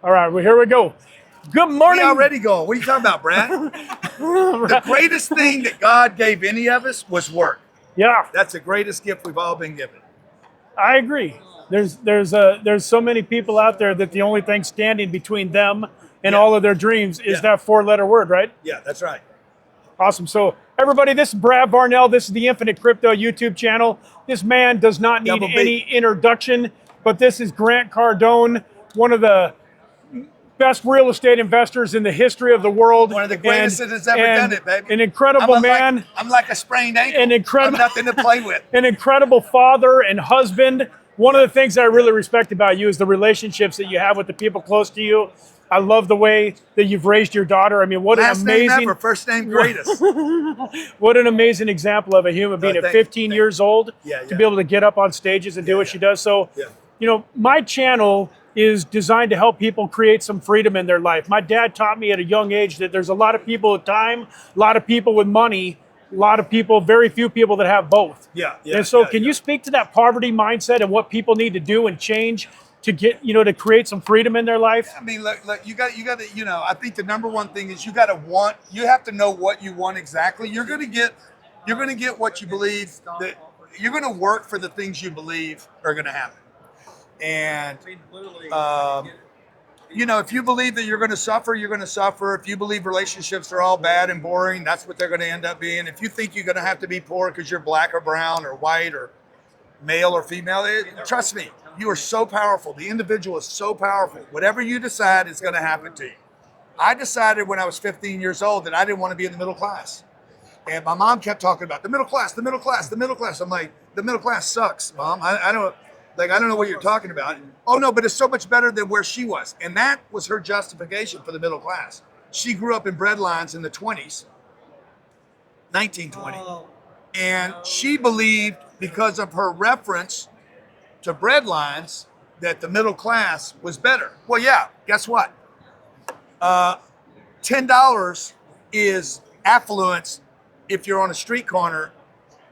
All right, well, here we go. Good We morning. already going. What are you talking about, Brad? The greatest thing that God gave any of us was work. Yeah, That's the greatest gift we've all been given. I agree. There's so many people out there that the only thing standing between them and Yeah. all of their dreams is Yeah. that four-letter word, right? Yeah, that's right. Awesome. So, everybody, this is Brad Varnell. This is the Infinite Crypto YouTube channel. This man does not need Double B. any introduction, but this is Grant Cardone, one of the best real estate investors in the history of the world. One of the greatest that has ever done it, baby. An incredible man. I'm like a sprained ankle. An incredible, I'm nothing to play with. An incredible father and husband. One of the things that I really respect about you is the relationships that you have with the people close to you. I love the way that you've raised your daughter. I mean, what Last an name amazing, ever, first name greatest. what an amazing example of a human being at 15 years old to be able to get up on stages and do what she does. So, you know, my channel is designed to help people create some freedom in their life. My dad taught me at a young age that there's a lot of people with time, a lot of people with money, a lot of people, very few people that have both. And so can you speak to that poverty mindset and what people need to do and change to get, you know, to create some freedom in their life? I mean, look, you got to, you know, I think the number one thing is you have to know what you want exactly. You're going to get what you believe, that you're going to work for the things you believe are going to happen. And, you know, if you believe that you're going to suffer, you're going to suffer. If you believe relationships are all bad and boring, that's what they're going to end up being. If you think you're going to have to be poor because you're black or brown or white or male or female, trust me, you are so powerful. The individual is so powerful. Whatever you decide is going to happen to you. I decided when I was 15 years old that I didn't want to be in the middle class. And my mom kept talking about the middle class, the middle class, the middle class. I'm like, the middle class sucks, Mom. I don't know what you're talking about. Oh no, but it's so much better than where she was. And that was her justification for the middle class. She grew up in bread lines in the 20s, 1920. And she believed, because of her reference to bread lines, that the middle class was better. Well, yeah, guess what? $10 is affluence if you're on a street corner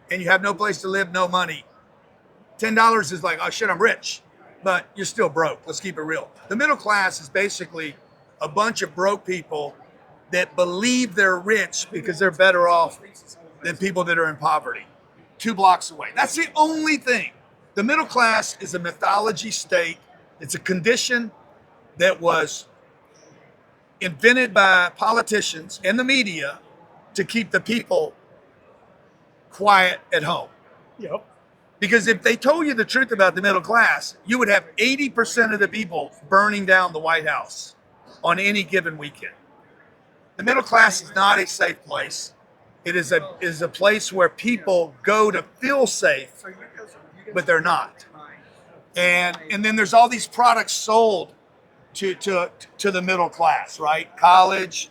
and you have no place to live, no money. $10 is like, oh shit, I'm rich, but you're still broke. Let's keep it real. The middle class is basically a bunch of broke people that believe they're rich because they're better off than people that are in poverty 2 blocks away. That's the only thing. The middle class is a mythology state. It's a condition that was invented by politicians and the media to keep the people quiet at home. Yep. Because if they told you the truth about the middle class, you would have 80% of the people burning down the White House on any given weekend. The middle class is not a safe place. It is a place where people go to feel safe, but they're not. And then there's all these products sold to the middle class, right? College,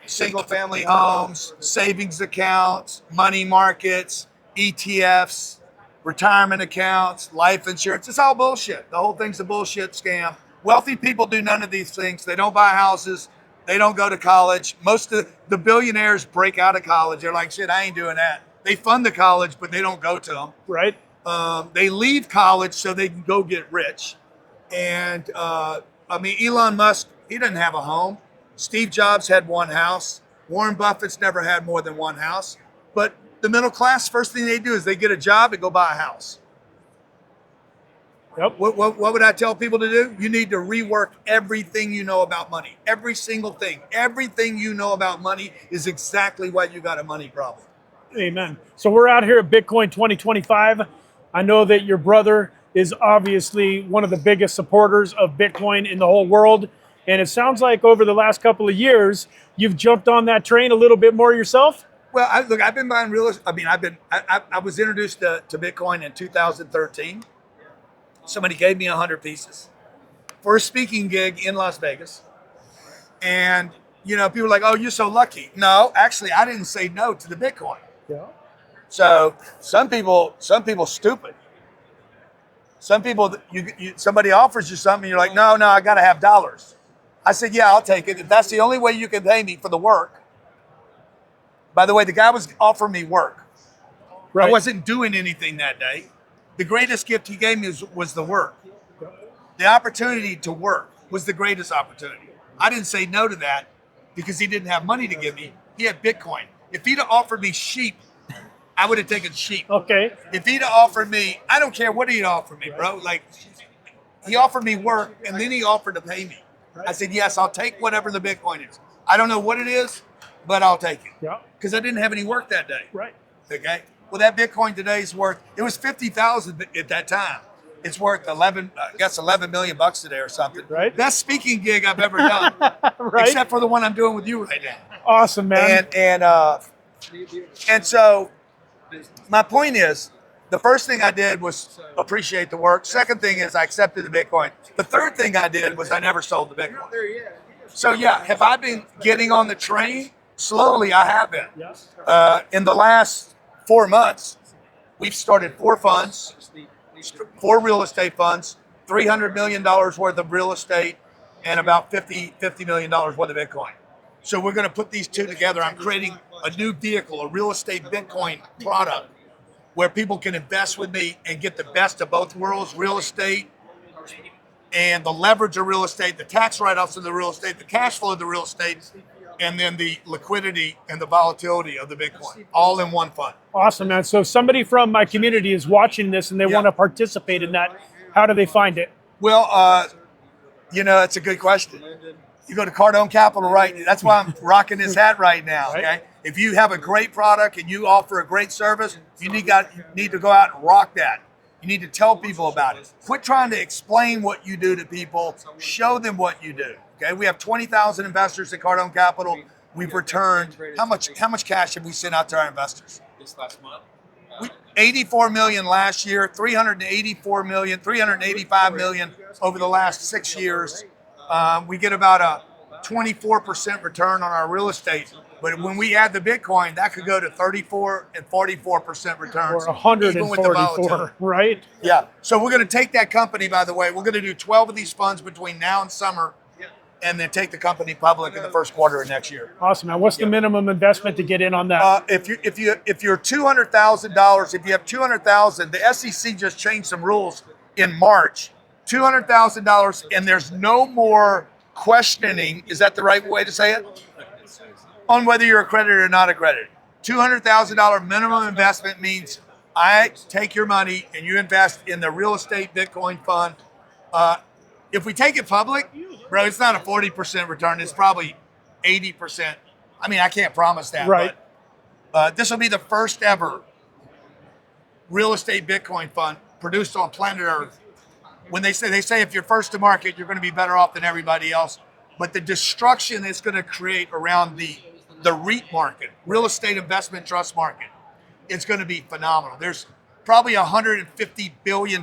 single family homes, savings accounts, money markets, ETFs, retirement accounts, life insurance. It's all bullshit. The whole thing's a bullshit scam. Wealthy people do none of these things. They don't buy houses. They don't go to college. Most of the billionaires break out of college. They're like, shit, I ain't doing that. They fund the college, but they don't go to them. Right. They leave college so they can go get rich. And I mean, Elon Musk, he doesn't have a home. Steve Jobs had one house. Warren Buffett's never had more than one house. But the middle class, first thing they do is they get a job and go buy a house. Yep. What would I tell people to do? You need to rework everything you know about money. Every single thing. Everything you know about money is exactly why you got a money problem. Amen. So we're out here at Bitcoin 2025. I know that your brother is obviously one of the biggest supporters of Bitcoin in the whole world. And it sounds like over the last couple of years, you've jumped on that train a little bit more yourself. Well, I've been buying real estate. I mean, I was introduced to Bitcoin in 2013. Somebody gave me 100 pieces for a speaking gig in Las Vegas. And, you know, people are like, oh, you're so lucky. No, actually, I didn't say no to the Bitcoin. Yeah. So some people stupid. Some people, somebody offers you something, you're like, no, I got to have dollars. I said, yeah, I'll take it. If that's the only way you can pay me for the work. By the way, the guy was offering me work. Right. I wasn't doing anything that day. The greatest gift he gave me was the work. The opportunity to work. was the greatest opportunity. I didn't say no to that because he didn't have money to give me. He had Bitcoin. If he'd have offered me sheep, I would have taken sheep. Okay. If he'd have offered me, I don't care what he'd offer me, bro. Like, he offered me work, and then he offered to pay me. I said, yes, I'll take whatever the Bitcoin is. I don't know what it is, but I'll take it. Yeah. Because I didn't have any work that day. Right. Okay. Well, that Bitcoin today is worth, it was 50,000 at that time. It's worth 11 million bucks today or something. Right. Best speaking gig I've ever done. Right. Except for the one I'm doing with you right now. Awesome, man. And so my point is, the first thing I did was appreciate the work. Second thing is I accepted the Bitcoin. The third thing I did was I never sold the Bitcoin. So yeah, have I been getting on the train? Slowly, I have been. In the last 4 months, we've started 4 funds, 4 real estate funds, $300 million worth of real estate, and about $50 million worth of Bitcoin. So we're going to put these two together. I'm creating a new vehicle, a real estate Bitcoin product, where people can invest with me and get the best of both worlds, real estate and the leverage of real estate, the tax write-offs of the real estate, the cash flow of the real estate, and then the liquidity and the volatility of the Bitcoin, all in one fund. Awesome, man. So if somebody from my community is watching this and they want to participate in that, how do they find it? Well, it's a good question. You go to Cardone Capital, right? That's why I'm rocking this hat right now, okay? If you have a great product and you offer a great service, you need to go out and rock that. You need to tell people about it. Quit trying to explain what you do to people. Show them what you do, okay? We have 20,000 investors at Cardone Capital. We've returned, how much cash have we sent out to our investors? This last month? 84 million last year, 384 million, 385 million over the last 6 years. We get about a 24% return on our real estate. But when we add the Bitcoin, that could go to 34 and 44% returns. Or 144, right? Yeah. So we're going to take that company, by the way, we're going to do 12 of these funds between now and summer, and then take the company public in the first quarter of next year. Awesome. Now, what's the minimum investment to get in on that? If you're $200,000, if you have $200,000, the SEC just changed some rules in March. $200,000, and there's no more questioning. Is that the right way to say it? On whether you're accredited or not accredited. $200,000 minimum investment means I take your money and you invest in the real estate Bitcoin fund. If we take it public, bro, it's not a 40% return. It's probably 80%. I mean, I can't promise that. Right. But this will be the first ever real estate Bitcoin fund produced on planet Earth. When they say if you're first to market, you're going to be better off than everybody else. But the destruction it's going to create around the REIT market, real estate investment trust market, it's going to be phenomenal. There's probably $150 billion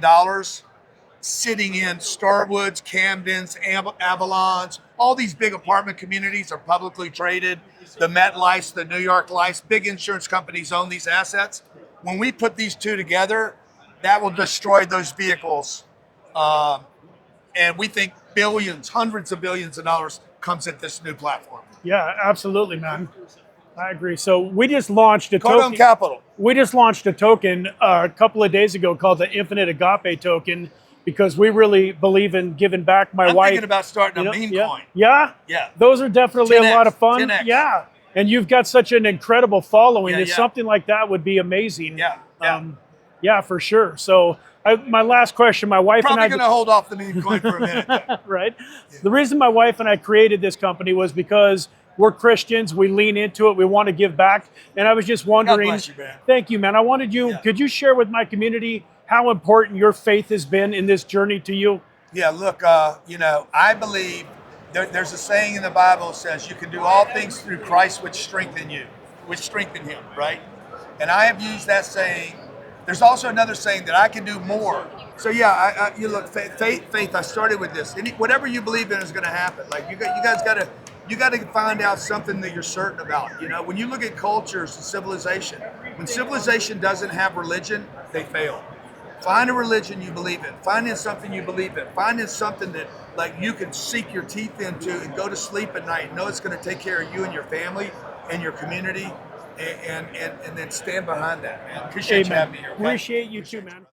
sitting in Starwoods, Camdens, Avalons. All these big apartment communities are publicly traded. The MetLife, the New York Life, big insurance companies own these assets. When we put these two together, that will destroy those vehicles. And we think billions, hundreds of billions of dollars comes at this new platform. Yeah, absolutely, man. I agree. So we just launched a Cardone token. Capital. We just launched a token a couple of days ago called the Infinite Agape token because we really believe in giving back. I'm thinking about starting a meme coin. Yeah? Yeah. Those are definitely 10X, a lot of fun. 10X. Yeah. And you've got such an incredible following. Yeah, If something like that would be amazing. Yeah. Yeah, for sure. So my last question, my wife Probably and I... going to hold off the meme coin for a minute. Right? Yeah. The reason my wife and I created this company was because we're Christians. We lean into it. We want to give back. And I was just wondering... God bless you, man. Thank you, man. I wanted you... Could you share with my community how important your faith has been in this journey to you? Yeah, look, I believe there's a saying in the Bible that says you can do all things through Christ which strengthen him, right? And I have used that saying. There's also another saying that I can do more. So yeah, you look, faith. I started with this. Whatever you believe in is going to happen. Like you guys got to find out something that you're certain about. You know, when you look at cultures and civilization, when civilization doesn't have religion, they fail. Find a religion you believe in. Find in something you believe in. Find in something that like you can sink your teeth into and go to sleep at night. Know it's going to take care of you and your family and your community. And then stand behind that, man. Appreciate you having me here. Okay? Appreciate you too, man.